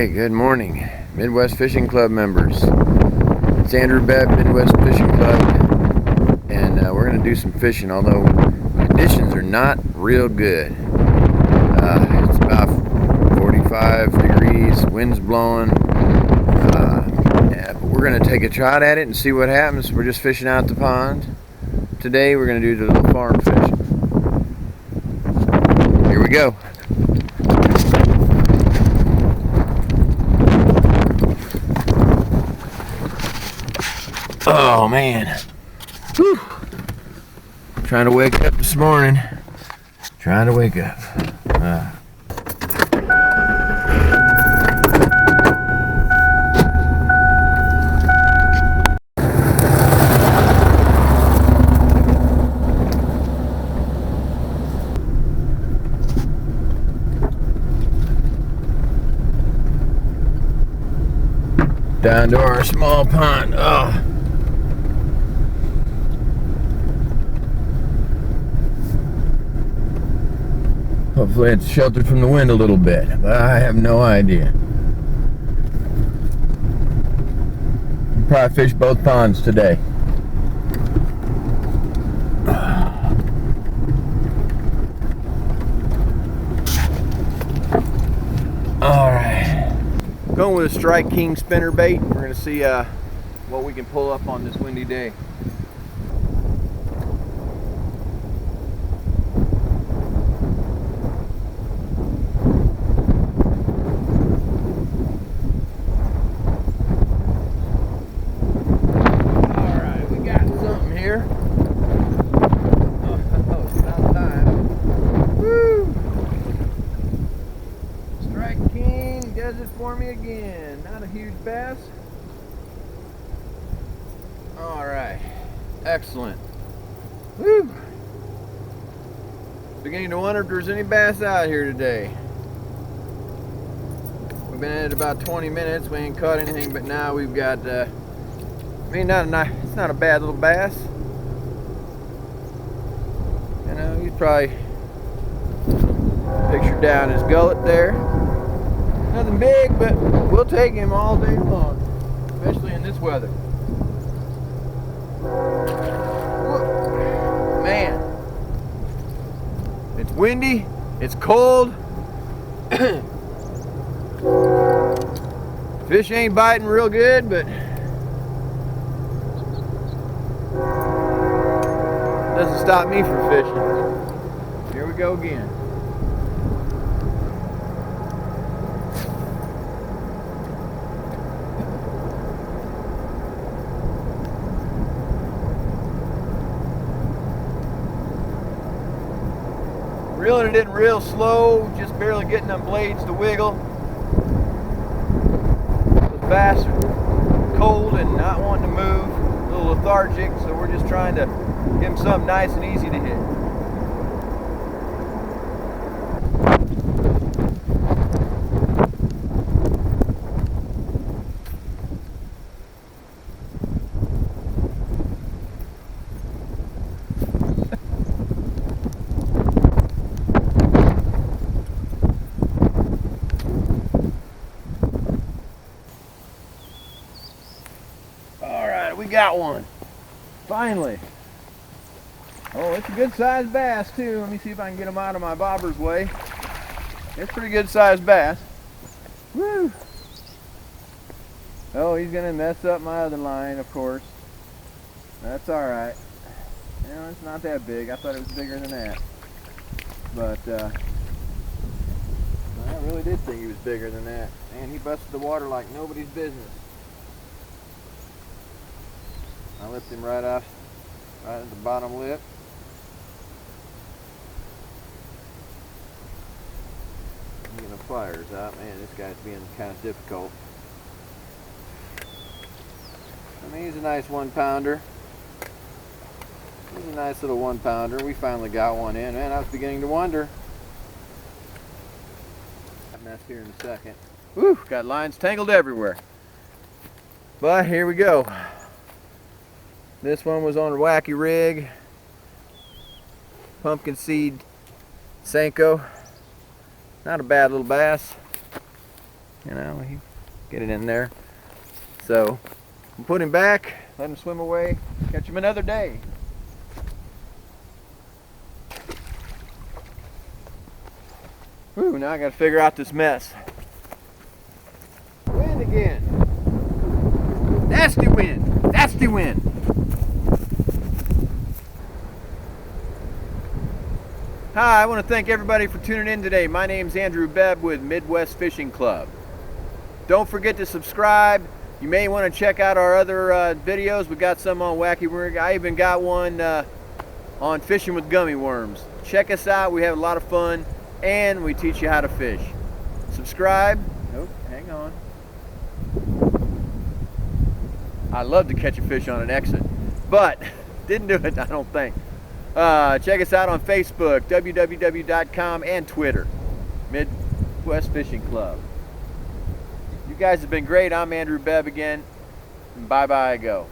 Hey, good morning, Midwest Fishing Club members. It's Andrew Bebb, Midwest Fishing Club, and we're going to do some fishing, although conditions are not real good. It's about 45 degrees, wind's blowing, yeah, but we're going to take a shot at it and see what happens. We're just fishing out the pond. Today we're going to do the little farm fishing. Here we go. Oh man, whew. Trying to wake up this morning. Trying to wake up. Down to our small pond. Oh. Hopefully it's sheltered from the wind a little bit, but I have no idea. We'll probably fish both ponds today. Alright. Going with a Strike King spinner bait. We're going to see what we can pull up on this windy day. Does it for me again. Not a huge bass. Alright. Excellent. Woo! Beginning to wonder if there's any bass out here today. We've been at it about 20 minutes. We ain't caught anything, but now we've got I mean, it's not a bad little bass. You know, he's probably pictured down his gullet there. Nothing big, but we'll take him all day long, especially in this weather. Whoa. Man, it's windy, it's cold. Fish ain't biting real good, but doesn't stop me from fishing. Here we go again. Reeling it in real slow, just barely getting them blades to wiggle. The bass are cold and not wanting to move, a little lethargic, so we're just trying to give them something nice and easy to hit. We got one. Finally. Oh, it's a good sized bass too. Let me see if I can get him out of my bobber's way. It's a pretty good sized bass. Woo! Oh, he's gonna mess up my other line, of course. That's alright. You know, it's not that big. I thought it was bigger than that. But I really did think he was bigger than that. Man, he busted the water like nobody's business. I lift him right off, right at the bottom lip. I'm getting the pliers out. Man, this guy's being kind of difficult. I mean, he's a nice 1-pounder. He's a nice little 1-pounder. We finally got one in. Man, I was beginning to wonder. I'll mess here in a second. Woo, got lines tangled everywhere. But here we go. This one was on a Wacky Rig, pumpkin seed Senko. Not a bad little bass. You know, he get it in there. So we'll put him back, let him swim away, catch him another day. Whew, now I gotta figure out this mess. Wind again. Nasty wind, nasty wind. Hi, I want to thank everybody for tuning in today. My name's Andrew Bebb with Midwest Fishing Club. Don't forget to subscribe. You may want to check out our other videos. We got some on Wacky Rig. I even got one on fishing with gummy worms. Check us out. We have a lot of fun and we teach you how to fish. Subscribe. Nope, hang on. I love to catch a fish on an exit, but didn't do it, I don't think. Check us out on Facebook, www.com, and Twitter, Midwest Fishing Club. You guys have been great. I'm Andrew Bebb again. Bye-bye, I go.